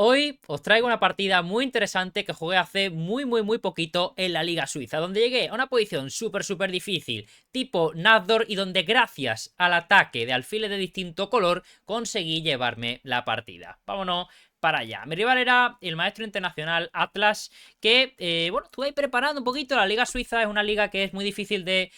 Hoy os traigo una partida muy interesante que jugué hace muy poquito en la Liga Suiza, donde llegué a una posición súper difícil, tipo Nazdor, y donde gracias al ataque de alfiles de distinto color conseguí llevarme la partida. Vámonos para allá. Mi rival era el maestro internacional Atlas, que, bueno, estuve ahí preparando un poquito. La Liga Suiza es una liga que es muy difícil de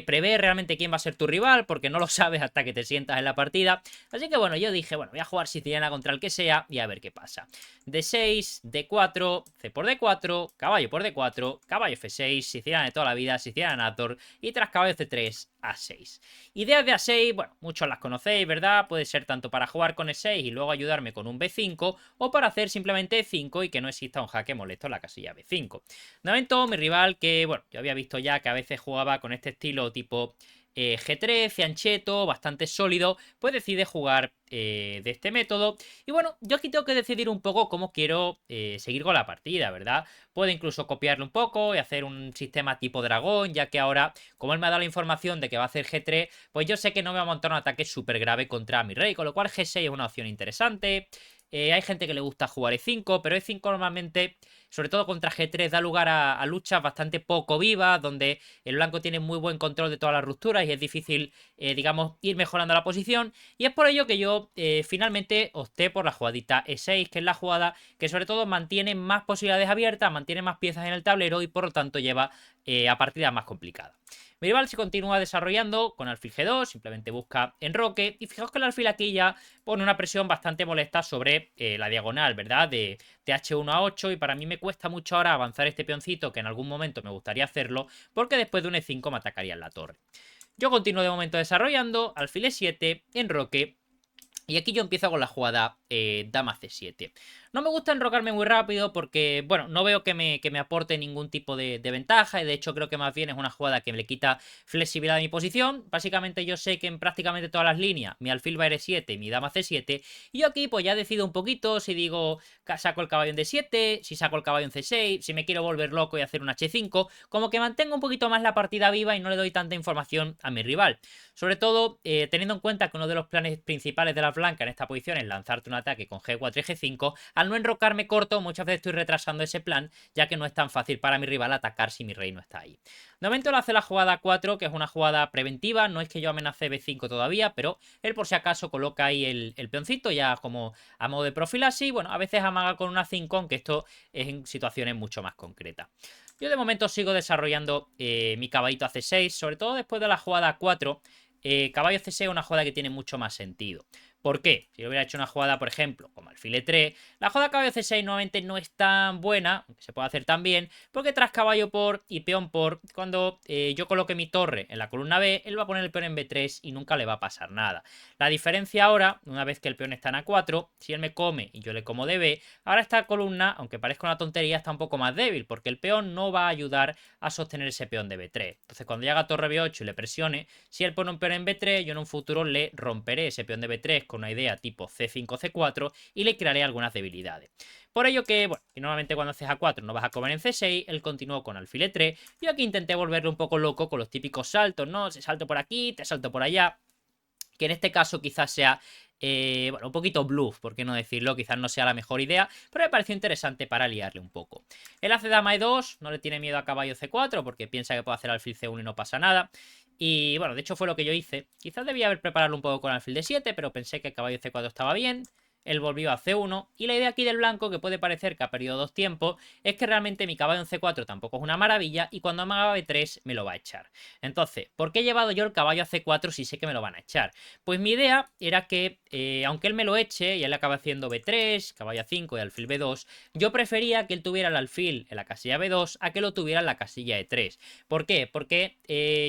prever realmente quién va a ser tu rival, porque no lo sabes hasta que te sientas en la partida. Así que bueno, yo dije, bueno, voy a jugar siciliana contra el que sea y a ver qué pasa. D6, D4, C por D4, caballo por D4, caballo F6, siciliana de toda la vida, siciliana Nator, y tras caballo C3, A6. Ideas de A6, bueno, muchos las conocéis, ¿verdad? Puede ser tanto para jugar con E6 y luego ayudarme con un B5, o para hacer simplemente E5 y que no exista un jaque molesto en la casilla B5. De momento, mi rival, que bueno, yo había visto ya que a veces jugaba con este estilo tipo G3, fianchetto, bastante sólido, pues decide jugar de este método. Y bueno, yo aquí tengo que decidir un poco cómo quiero seguir con la partida, ¿verdad? Puedo incluso copiarle un poco y hacer un sistema tipo dragón, ya que ahora, como él me ha dado la información de que va a hacer G3, pues yo sé que no me va a montar un ataque súper grave contra mi rey, con lo cual G6 es una opción interesante. Hay gente que le gusta jugar E5, pero E5 normalmente, sobre todo contra G3, da lugar a luchas bastante poco vivas, donde el blanco tiene muy buen control de todas las rupturas y es difícil, digamos, ir mejorando la posición. Y es por ello que yo finalmente opté por la jugadita E6, que es la jugada que sobre todo mantiene más posibilidades abiertas, mantiene más piezas en el tablero y por lo tanto lleva a partidas más complicadas. Mi rival se continúa desarrollando con alfil G2, simplemente busca enroque. Y fijaos que el alfil aquí ya pone una presión bastante molesta sobre la diagonal, ¿verdad? De H1 a 8. Y para mí me cuesta mucho ahora avanzar este peoncito, que en algún momento me gustaría hacerlo, porque después de un E5 me atacaría en la torre. Yo continúo de momento desarrollando, alfil E7, enroque. Y aquí yo empiezo con la jugada dama C7. No me gusta enrocarme muy rápido porque, bueno, no veo que me aporte ningún tipo de ventaja. Y de hecho creo que más bien es una jugada que me le quita flexibilidad a mi posición. Básicamente yo sé que en prácticamente todas las líneas mi alfil va a R7 y mi dama C7. Y yo aquí pues ya decido un poquito si digo saco el caballo en D7, si saco el caballo en C6, si me quiero volver loco y hacer un H5. Como que mantengo un poquito más la partida viva y no le doy tanta información a mi rival. Sobre todo teniendo en cuenta que uno de los planes principales de la blanca en esta posición es lanzarte un ataque con G4 y G5. Al no enrocarme corto, muchas veces estoy retrasando ese plan, ya que no es tan fácil para mi rival atacar si mi rey no está ahí. De momento le hace la jugada 4, que es una jugada preventiva. No es que yo amenace B5 todavía, pero él por si acaso coloca ahí el peoncito ya como a modo de profilaxis. Bueno, a veces amaga con una 5, aunque esto es en situaciones mucho más concretas. Yo de momento sigo desarrollando mi caballito a C6, sobre todo después de la jugada 4. Caballo C6 es una jugada que tiene mucho más sentido. ¿Por qué? Si yo hubiera hecho una jugada, por ejemplo, como alfil E3, la jugada caballo C6 nuevamente no es tan buena, aunque se puede hacer tan bien, porque tras caballo por y peón por, cuando yo coloque mi torre en la columna B, él va a poner el peón en B3 y nunca le va a pasar nada. La diferencia ahora, una vez que el peón está en A4, si él me come y yo le como de B, ahora esta columna, aunque parezca una tontería, está un poco más débil, porque el peón no va a ayudar a sostener ese peón de B3. Entonces cuando yo haga torre B8 y le presione, si él pone un peón en B3, yo en un futuro le romperé ese peón de B3 con una idea tipo C5, C4 y le crearé algunas debilidades. Por ello que, bueno, que normalmente cuando haces A4 no vas a comer en C6, él continuó con alfil E3. Yo aquí intenté volverlo un poco loco con los típicos saltos, ¿no? Se salto por aquí, te salto por allá, que en este caso quizás sea bueno, un poquito bluff, por qué no decirlo, quizás no sea la mejor idea, pero me pareció interesante para liarle un poco. Él hace dama E2, no le tiene miedo a caballo C4 porque piensa que puede hacer alfil C1 y no pasa nada. Y bueno, de hecho fue lo que yo hice. Quizás debía haber preparado un poco con alfil D7, pero pensé que caballo C4 estaba bien. Él volvió a C1 y la idea aquí del blanco, que puede parecer que ha perdido dos tiempos, es que realmente mi caballo en C4 tampoco es una maravilla y cuando me haga B3 me lo va a echar. Entonces, ¿por qué he llevado yo el caballo a C4 si sé que me lo van a echar? Pues mi idea era que, aunque él me lo eche y él acaba haciendo B3, caballo A5 y alfil B2, yo prefería que él tuviera el alfil en la casilla B2 a que lo tuviera en la casilla E3. ¿Por qué? Porque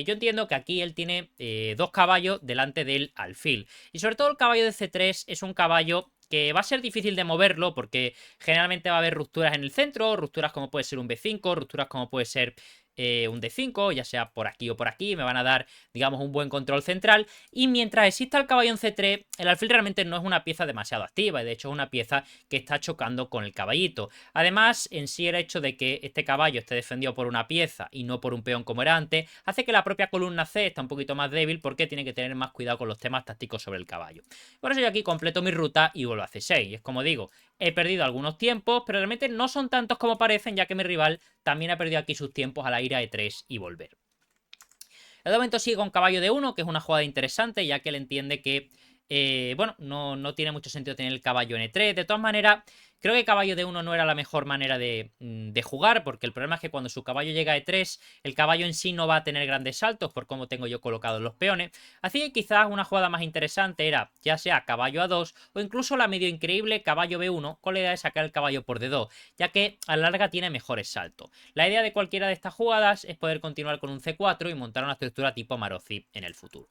yo entiendo que aquí él tiene dos caballos delante del alfil. Y sobre todo el caballo de C3 es un caballo que va a ser difícil de moverlo porque generalmente va a haber rupturas en el centro, rupturas como puede ser un B5, rupturas como puede ser un D5, ya sea por aquí o por aquí, me van a dar, digamos, un buen control central. Y mientras exista el caballo en C3, el alfil realmente no es una pieza demasiado activa, y de hecho es una pieza que está chocando con el caballito. Además, en sí el hecho de que este caballo esté defendido por una pieza y no por un peón como era antes, hace que la propia columna C esté un poquito más débil porque tiene que tener más cuidado con los temas tácticos sobre el caballo. Por eso yo aquí completo mi ruta y vuelvo a C6. Es como digo, He perdido algunos tiempos, pero realmente no son tantos como parecen, ya que mi rival también ha perdido aquí sus tiempos a la ira E3 y volver. El momento sigue con caballo de 1, que es una jugada interesante, ya que él entiende que, bueno, no tiene mucho sentido tener el caballo en E3. De todas maneras, creo que caballo de 1 no era la mejor manera de jugar, porque el problema es que cuando su caballo llega a E3, el caballo en sí no va a tener grandes saltos por cómo tengo yo colocados los peones. Así que quizás una jugada más interesante era ya sea caballo A2 o incluso la medio increíble caballo B1 con la idea de sacar el caballo por D2, ya que a la larga tiene mejores saltos. La idea de cualquiera de estas jugadas es poder continuar con un C4 y montar una estructura tipo Marozi en el futuro.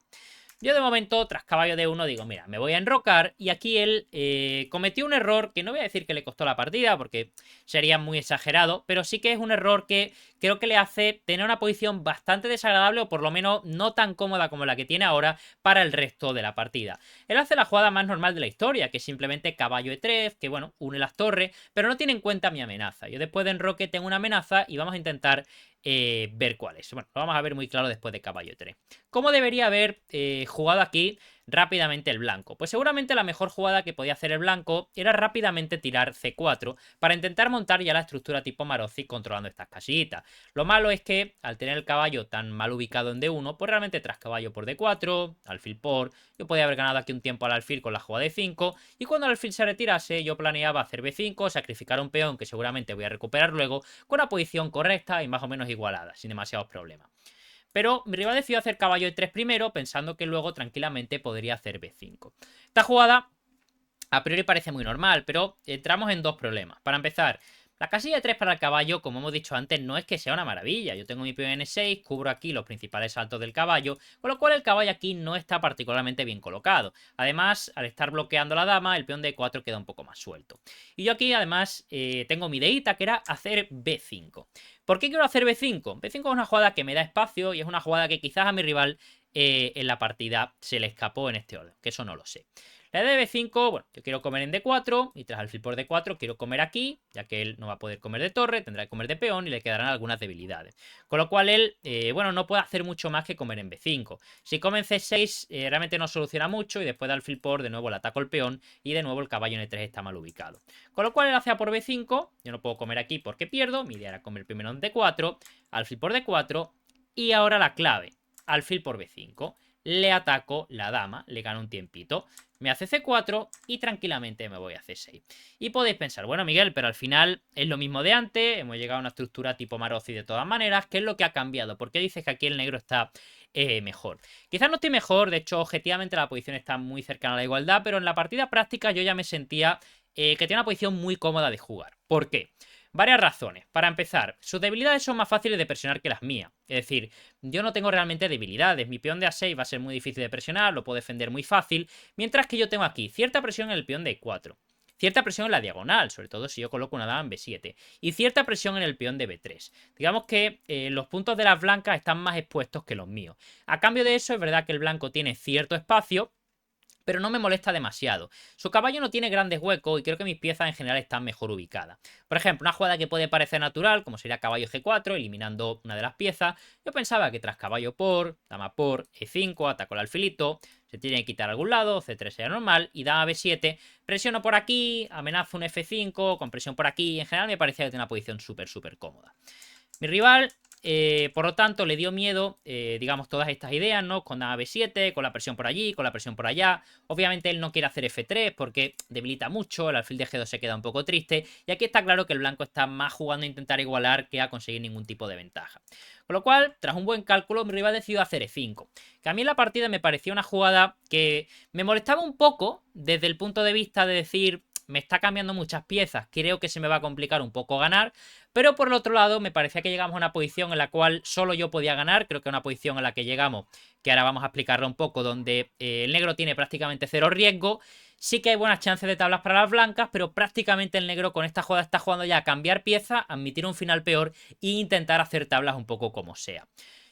Yo de momento, tras caballo de 1, digo, mira, me voy a enrocar. Y aquí él cometió un error que no voy a decir que le costó la partida, porque sería muy exagerado, pero sí que es un error que creo que le hace tener una posición bastante desagradable, o por lo menos no tan cómoda como la que tiene ahora para el resto de la partida. Él hace la jugada más normal de la historia, que es simplemente caballo E3, que bueno, une las torres, pero no tiene en cuenta mi amenaza. Yo después de enroque tengo una amenaza y vamos a intentar ver cuál es. Bueno, lo vamos a ver muy claro después de caballo E3. ¿Cómo debería haber jugado aquí rápidamente el blanco? Pues seguramente la mejor jugada que podía hacer el blanco era rápidamente tirar C4 para intentar montar ya la estructura tipo Marozi controlando estas casillitas. Lo malo es que al tener el caballo tan mal ubicado en D1, pues realmente tras caballo por D4, alfil por, yo podía haber ganado aquí un tiempo al alfil con la jugada de 5 y cuando el alfil se retirase yo planeaba hacer B5, sacrificar un peón que seguramente voy a recuperar luego con una posición correcta y más o menos igualada, sin demasiados problemas. Pero mi rival decidió hacer caballo E3 primero, pensando que luego tranquilamente podría hacer B5. Esta jugada a priori parece muy normal, pero entramos en dos problemas. Para empezar, la casilla de 3 para el caballo, como hemos dicho antes, no es que sea una maravilla. Yo tengo mi peón N6, cubro aquí los principales saltos del caballo, con lo cual el caballo aquí no está particularmente bien colocado. Además, al estar bloqueando la dama, el peón D4 queda un poco más suelto. Y yo aquí, además, tengo mi ideita, que era hacer B5. ¿Por qué quiero hacer B5? B5 es una jugada que me da espacio y es una jugada que quizás a mi rival en la partida se le escapó en este orden, que eso no lo sé. La idea de B5, bueno, yo quiero comer en D4 y tras alfil por D4 quiero comer aquí, ya que él no va a poder comer de torre, tendrá que comer de peón y le quedarán algunas debilidades. Con lo cual él, bueno, no puede hacer mucho más que comer en B5. Si come en C6 realmente no soluciona mucho y después de alfil por de nuevo le ataco el peón y de nuevo el caballo en E3 está mal ubicado. Con lo cual él hace A por B5, yo no puedo comer aquí porque pierdo, mi idea era comer primero en D4, alfil por D4 y ahora la clave, alfil por B5. Le ataco la dama, le gano un tiempito, me hace C4 y tranquilamente me voy a C6. Y podéis pensar, bueno Miguel, pero al final es lo mismo de antes, hemos llegado a una estructura tipo Marozi de todas maneras, ¿qué es lo que ha cambiado? ¿Por qué dices que aquí el negro está mejor? Quizás no estoy mejor, de hecho objetivamente la posición está muy cercana a la igualdad, pero en la partida práctica yo ya me sentía que tenía una posición muy cómoda de jugar. ¿Por qué? Varias razones. Para empezar, sus debilidades son más fáciles de presionar que las mías. Es decir, yo no tengo realmente debilidades. Mi peón de A6 va a ser muy difícil de presionar, lo puedo defender muy fácil. Mientras que yo tengo aquí cierta presión en el peón de E4. Cierta presión en la diagonal, sobre todo si yo coloco una dama en B7. Y cierta presión en el peón de B3. Digamos que los puntos de las blancas están más expuestos que los míos. A cambio de eso, es verdad que el blanco tiene cierto espacio, pero no me molesta demasiado. Su caballo no tiene grandes huecos y creo que mis piezas en general están mejor ubicadas. Por ejemplo, una jugada que puede parecer natural, como sería caballo G4, eliminando una de las piezas. Yo pensaba que tras caballo por, dama por, E5, ataco el alfilito, se tiene que quitar a algún lado, C3 sería normal, y dama B7, presiono por aquí, amenazo un F5, con presión por aquí, en general me parecía que tenía una posición súper cómoda. Mi rival, por lo tanto, le dio miedo, digamos, todas estas ideas, ¿no? Con dama B7, con la presión por allí, con la presión por allá. Obviamente él no quiere hacer F3 porque debilita mucho, el alfil de G2 se queda un poco triste. Y aquí está claro que el blanco está más jugando a intentar igualar que a conseguir ningún tipo de ventaja. Con lo cual, tras un buen cálculo, mi rival decidió hacer E5. Que a mí en la partida me parecía una jugada que me molestaba un poco desde el punto de vista de decir, me está cambiando muchas piezas, creo que se me va a complicar un poco ganar, pero por el otro lado me parecía que llegamos a una posición en la cual solo yo podía ganar, creo que una posición en la que llegamos, que ahora vamos a explicarla un poco, donde el negro tiene prácticamente cero riesgo. Sí que hay buenas chances de tablas para las blancas, pero prácticamente el negro con esta jugada está jugando ya a cambiar pieza, admitir un final peor e intentar hacer tablas un poco como sea.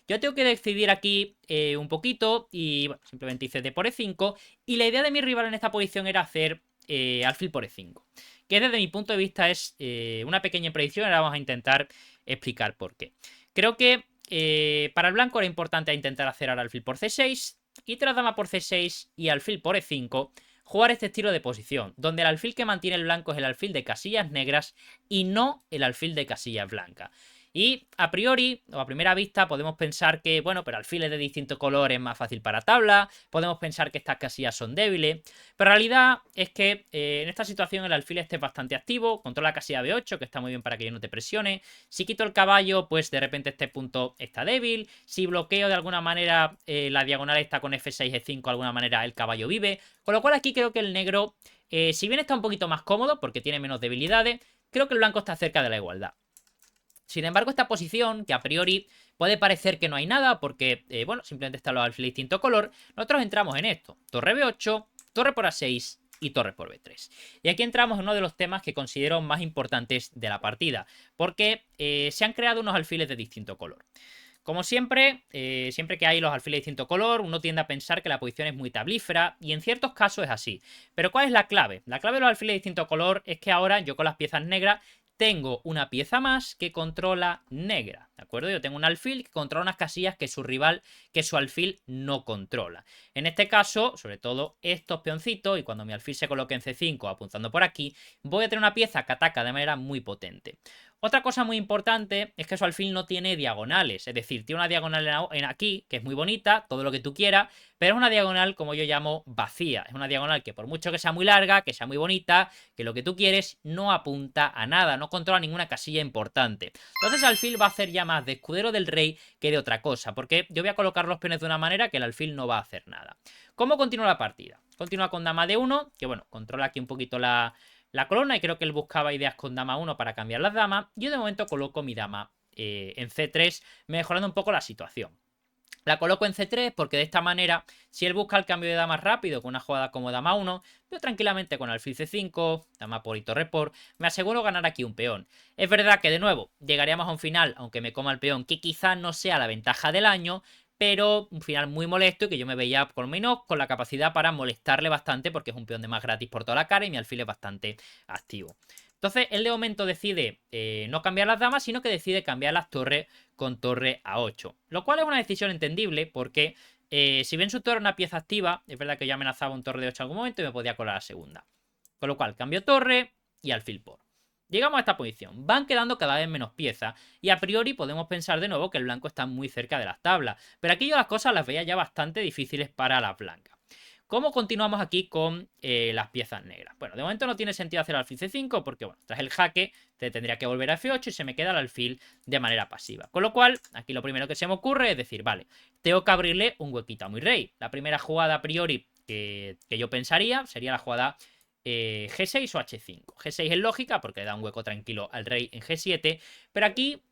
Yo tengo que decidir aquí un poquito y bueno, simplemente hice D por E5 y la idea de mi rival en esta posición era hacer alfil por E5. Que desde mi punto de vista es una pequeña predicción. Ahora vamos a intentar explicar por qué. Creo que para el blanco era importante intentar hacer ahora alfil por C6 y tras dama por C6 y alfil por E5 jugar este estilo de posición, donde el alfil que mantiene el blanco es el alfil de casillas negras y no el alfil de casillas blancas. Y a priori, o a primera vista, podemos pensar que, bueno, pero alfiles de distinto color es más fácil para tabla, podemos pensar que estas casillas son débiles, pero la realidad es que en esta situación el alfil este es bastante activo, controla la casilla B8, que está muy bien para que yo no te presione. Si quito el caballo, pues de repente este punto está débil. Si bloqueo de alguna manera la diagonal está con F6, E5, de alguna manera el caballo vive. Con lo cual aquí creo que el negro, si bien está un poquito más cómodo porque tiene menos debilidades, creo que el blanco está cerca de la igualdad. Sin embargo, esta posición, que a priori puede parecer que no hay nada, porque, bueno, simplemente están los alfiles de distinto color, nosotros entramos en esto. Torre B8, torre por A6 y torre por B3. Y aquí entramos en uno de los temas que considero más importantes de la partida, porque se han creado unos alfiles de distinto color. Como siempre, siempre que hay los alfiles de distinto color, uno tiende a pensar que la posición es muy tablífera, y en ciertos casos es así. Pero ¿cuál es la clave? La clave de los alfiles de distinto color es que ahora yo con las piezas negras tengo una pieza más que controla negra, ¿de acuerdo? Yo tengo un alfil que controla unas casillas que su rival, que su alfil no controla. En este caso, sobre todo estos peoncitos, y cuando mi alfil se coloque en C5 apuntando por aquí, voy a tener una pieza que ataca de manera muy potente. Otra cosa muy importante es que su alfil no tiene diagonales, es decir, tiene una diagonal en aquí, que es muy bonita, todo lo que tú quieras, pero es una diagonal, como yo llamo, vacía. Es una diagonal que por mucho que sea muy larga, que sea muy bonita, que lo que tú quieres, no apunta a nada, no controla ninguna casilla importante. Entonces el alfil va a hacer ya más de escudero del rey que de otra cosa, porque yo voy a colocar los peones de una manera que el alfil no va a hacer nada. ¿Cómo continúa la partida? Continúa con dama D1, que bueno, controla aquí un poquito la colonna, y creo que él buscaba ideas con dama 1 para cambiar las damas. Yo de momento coloco mi dama en C3, mejorando un poco la situación. La coloco en C3 porque de esta manera, si él busca el cambio de dama rápido con una jugada como dama 1, yo tranquilamente con alfil C5, dama por y torre por, me aseguro ganar aquí un peón. Es verdad que de nuevo, llegaríamos a un final, aunque me coma el peón, que quizás no sea la ventaja del año, pero un final muy molesto y que yo me veía por lo menos con la capacidad para molestarle bastante, porque es un peón de más gratis por toda la cara y mi alfil es bastante activo. Entonces él de momento decide no cambiar las damas, sino que decide cambiar las torres con torre A8. Lo cual es una decisión entendible porque si bien su torre es una pieza activa, es verdad que yo amenazaba un torre de 8 en algún momento y me podía colar a la segunda. Con lo cual cambio torre y alfil por. Llegamos a esta posición, van quedando cada vez menos piezas y a priori podemos pensar de nuevo que el blanco está muy cerca de las tablas, pero aquí yo las cosas las veía ya bastante difíciles para las blancas. ¿Cómo continuamos aquí con las piezas negras? Bueno, de momento no tiene sentido hacer alfil C5 porque, bueno, tras el jaque te tendría que volver a F8 y se me queda el alfil de manera pasiva. Con lo cual, aquí lo primero que se me ocurre es decir, vale, tengo que abrirle un huequito a mi rey. La primera jugada a priori que yo pensaría sería la jugada G6 o H5. G6 es lógica porque le da un hueco tranquilo al rey en G7, pero aquí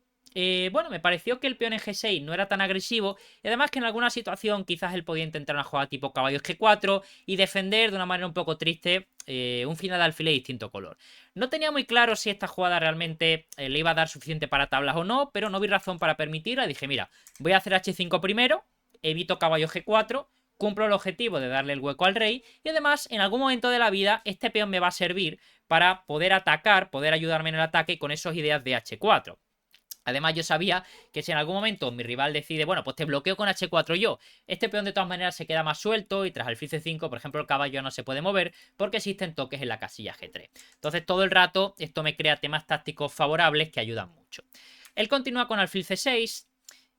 bueno, me pareció que el peón en G6 no era tan agresivo y además que en alguna situación quizás él podía intentar una jugada tipo caballo G4 y defender de una manera un poco triste un final de alfil de distinto color. No tenía muy claro si esta jugada realmente le iba a dar suficiente para tablas o no, pero no vi razón para permitirla. Dije, mira, voy a hacer H5 primero, evito caballo G4, cumplo el objetivo de darle el hueco al rey y además en algún momento de la vida este peón me va a servir para poder atacar, poder ayudarme en el ataque y con esas ideas de H4. Además yo sabía que si en algún momento mi rival decide, bueno, pues te bloqueo con H4 yo, este peón de todas maneras se queda más suelto y tras alfil C5, por ejemplo, el caballo no se puede mover porque existen toques en la casilla G3. Entonces todo el rato esto me crea temas tácticos favorables que ayudan mucho. Él continúa con alfil C6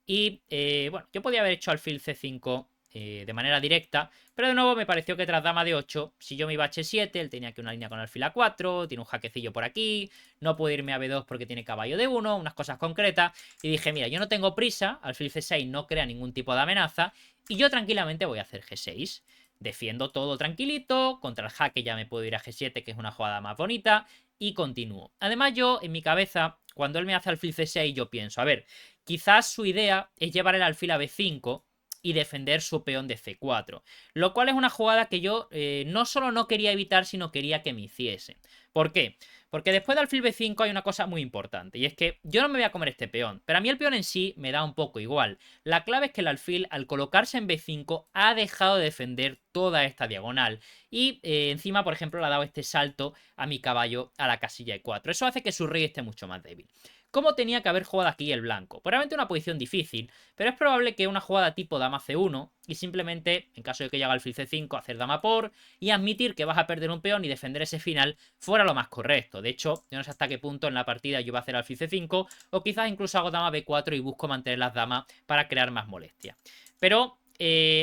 y, bueno, yo podía haber hecho alfil C5 de manera directa, pero de nuevo me pareció que tras dama de 8, si yo me iba a H7, él tenía que una línea con alfil A4, tiene un jaquecillo por aquí, no puedo irme a B2 porque tiene caballo D1, unas cosas concretas, y dije, mira, yo no tengo prisa, alfil C6 no crea ningún tipo de amenaza, y yo tranquilamente voy a hacer G6. Defiendo todo tranquilito, contra el jaque ya me puedo ir a G7, que es una jugada más bonita, y continúo. Además yo, en mi cabeza, cuando él me hace alfil C6, yo pienso, a ver, quizás su idea es llevar el alfil a B5, y defender su peón de C4. Lo cual es una jugada que yo no solo no quería evitar, sino quería que me hiciese. ¿Por qué? Porque después de alfil B5 hay una cosa muy importante, y es que yo no me voy a comer este peón, pero a mí el peón en sí me da un poco igual. La clave es que el alfil, al colocarse en B5, ha dejado de defender toda esta diagonal, y encima, por ejemplo, le ha dado este salto a mi caballo a la casilla E4. Eso hace que su rey esté mucho más débil. cómo tenía que haber jugado aquí el blanco. Probablemente una posición difícil, pero es probable que una jugada tipo dama c1 y simplemente, en caso de que llegue alfil c5, hacer dama por y admitir que vas a perder un peón y defender ese final fuera lo más correcto. De hecho, yo no sé hasta qué punto en la partida yo voy a hacer alfil c5 o quizás incluso hago dama b4 y busco mantener las damas para crear más molestia. Pero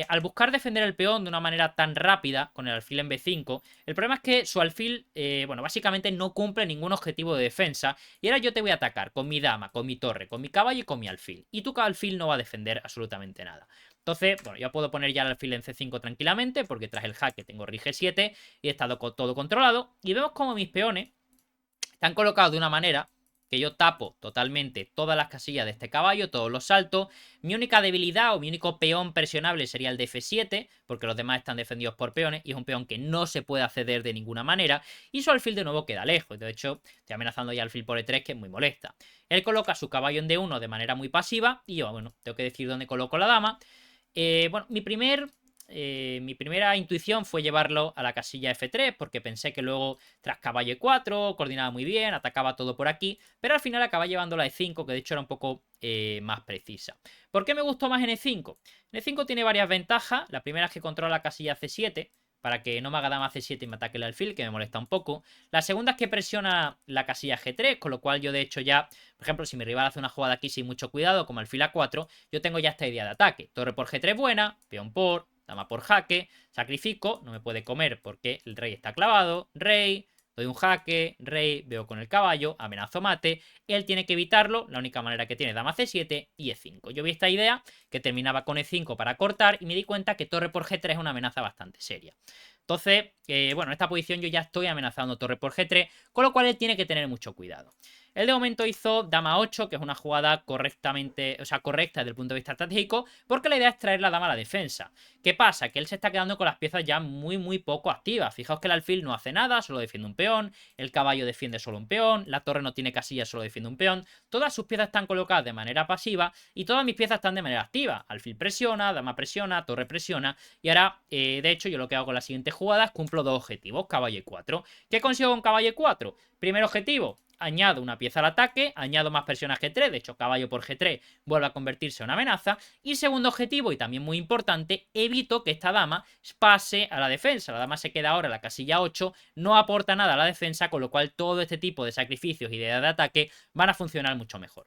al buscar defender el peón de una manera tan rápida, con el alfil en b5, el problema es que su alfil, bueno, básicamente no cumple ningún objetivo de defensa. Y ahora yo te voy a atacar con mi dama, con mi torre, con mi caballo y con mi alfil. Y tu alfil no va a defender absolutamente nada. Entonces, bueno, ya puedo poner ya el alfil en c5 tranquilamente, porque tras el jaque tengo rey g7 y he estado todo controlado. Y vemos como mis peones están colocados de una manera que yo tapo totalmente todas las casillas de este caballo, todos los saltos. Mi única debilidad o mi único peón presionable sería el de f7, porque los demás están defendidos por peones y es un peón que no se puede acceder de ninguna manera. Y su alfil de nuevo queda lejos. De hecho, estoy amenazando ya alfil por e3, que es muy molesta. Él coloca su caballo en d1 de manera muy pasiva y yo, bueno, tengo que decir dónde coloco la dama. Bueno, mi primera intuición fue llevarlo a la casilla F3 porque pensé que luego tras caballo E4 coordinaba muy bien, atacaba todo por aquí, pero al final acabé llevando la E5 que de hecho era un poco más precisa. ¿Por qué me gustó más en E5? En E5 tiene varias ventajas. La primera es que controla la casilla C7 para que no me haga dama C7 y me ataque el alfil, que me molesta un poco. La segunda es que presiona la casilla G3, con lo cual yo de hecho ya, por ejemplo, si mi rival hace una jugada aquí sin mucho cuidado, como alfil A4, yo tengo ya esta idea de ataque. Torre por G3 buena, peón por, dama por jaque, sacrifico, no me puede comer porque el rey está clavado, rey, doy un jaque, rey, veo con el caballo, amenazo mate, él tiene que evitarlo, la única manera que tiene dama c7 y e5. Yo vi esta idea que terminaba con e5 para cortar y me di cuenta que torre por g3 es una amenaza bastante seria. Entonces, bueno, en esta posición yo ya estoy amenazando torre por g3, con lo cual él tiene que tener mucho cuidado. Él de momento hizo dama 8, que es una jugada correctamente, o sea, correcta desde el punto de vista estratégico, porque la idea es traer la dama a la defensa. ¿Qué pasa? Que él se está quedando con las piezas ya muy poco activas. Fijaos que el alfil no hace nada, solo defiende un peón, el caballo defiende solo un peón, la torre no tiene casillas, solo defiende un peón. Todas sus piezas están colocadas de manera pasiva y todas mis piezas están de manera activa. Alfil presiona, dama presiona, torre presiona y ahora, de hecho, yo lo que hago con las siguientes jugadas, cumplo dos objetivos, caballo e4. ¿Qué consigo con caballo e4? Primer objetivo, añado una pieza al ataque, añado más presión a G3, de hecho caballo por G3 vuelve a convertirse en una amenaza. Y segundo objetivo, y también muy importante, evito que esta dama pase a la defensa. La dama se queda ahora en la casilla 8, no aporta nada a la defensa, con lo cual todo este tipo de sacrificios y de ataque van a funcionar mucho mejor.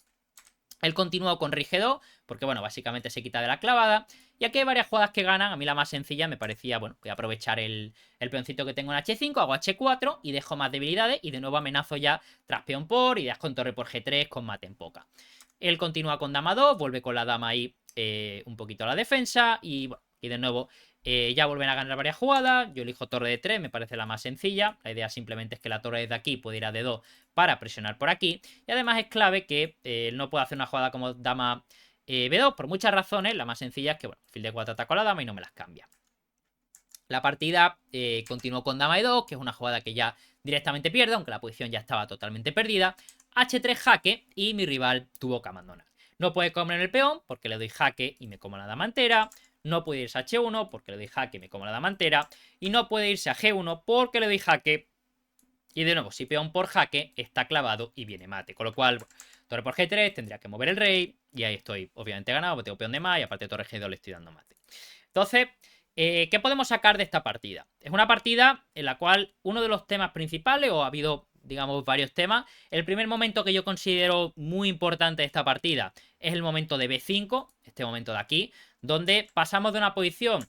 Él continuó con rey G2, porque bueno, básicamente se quita de la clavada. Y aquí hay varias jugadas que ganan. A mí la más sencilla me parecía, bueno, voy a aprovechar el peoncito que tengo en H5, hago H4 y dejo más debilidades. Y de nuevo amenazo ya tras peón por, ideas con torre por G3, con mate en poca. Él continúa con dama 2, vuelve con la dama ahí un poquito a la defensa. Y bueno, y de nuevo ya vuelven a ganar varias jugadas. Yo elijo torre de 3, me parece la más sencilla. La idea simplemente es que la torre desde aquí puede ir a D2 para presionar por aquí. Y además es clave que no puedo hacer una jugada como dama B2 por muchas razones. La más sencilla es que, bueno, alfil D4 ataco a la dama y no me las cambia. La partida continuó con dama E2, que es una jugada que ya directamente pierde, aunque la posición ya estaba totalmente perdida. H3 jaque y mi rival tuvo que abandonar. No puede comer el peón porque le doy jaque y me como la dama entera. No puede irse a H1 porque le doy jaque y me como la dama entera. Y no puede irse a G1 porque le doy jaque. Y de nuevo, si peón por jaque, está clavado y viene mate. Con lo cual, bueno, torre por G3, tendría que mover el rey. Y ahí estoy obviamente ganado, porque tengo peón de más y aparte torre G2 le estoy dando mate. Entonces, ¿qué podemos sacar de esta partida? Es una partida en la cual uno de los temas principales, o ha habido, digamos, varios temas. El primer momento que yo considero muy importante de esta partida es el momento de B5, este momento de aquí, donde pasamos de una posición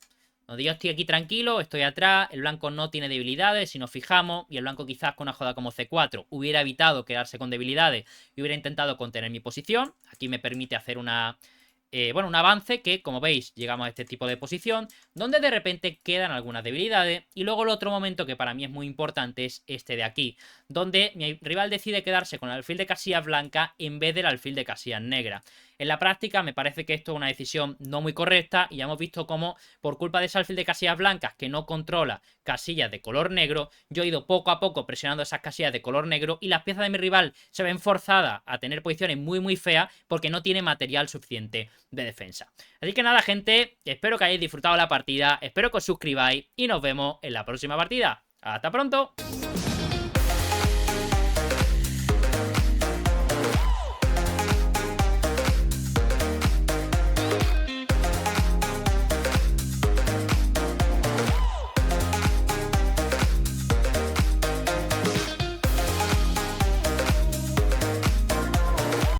donde yo estoy aquí tranquilo, estoy atrás, el blanco no tiene debilidades, si nos fijamos, y el blanco quizás con una jugada como C4 hubiera evitado quedarse con debilidades y hubiera intentado contener mi posición. Aquí me permite hacer bueno, un avance que, como veis, llegamos a este tipo de posición, donde de repente quedan algunas debilidades. Y luego el otro momento que para mí es muy importante es este de aquí, donde mi rival decide quedarse con el alfil de casillas blanca en vez del alfil de casillas negra. En la práctica me parece que esto es una decisión no muy correcta y ya hemos visto cómo por culpa de ese alfil de casillas blancas que no controla casillas de color negro, yo he ido poco a poco presionando esas casillas de color negro y las piezas de mi rival se ven forzadas a tener posiciones muy feas porque no tiene material suficiente de defensa. Así que nada, gente, espero que hayáis disfrutado la partida, espero que os suscribáis y nos vemos en la próxima partida. ¡Hasta pronto!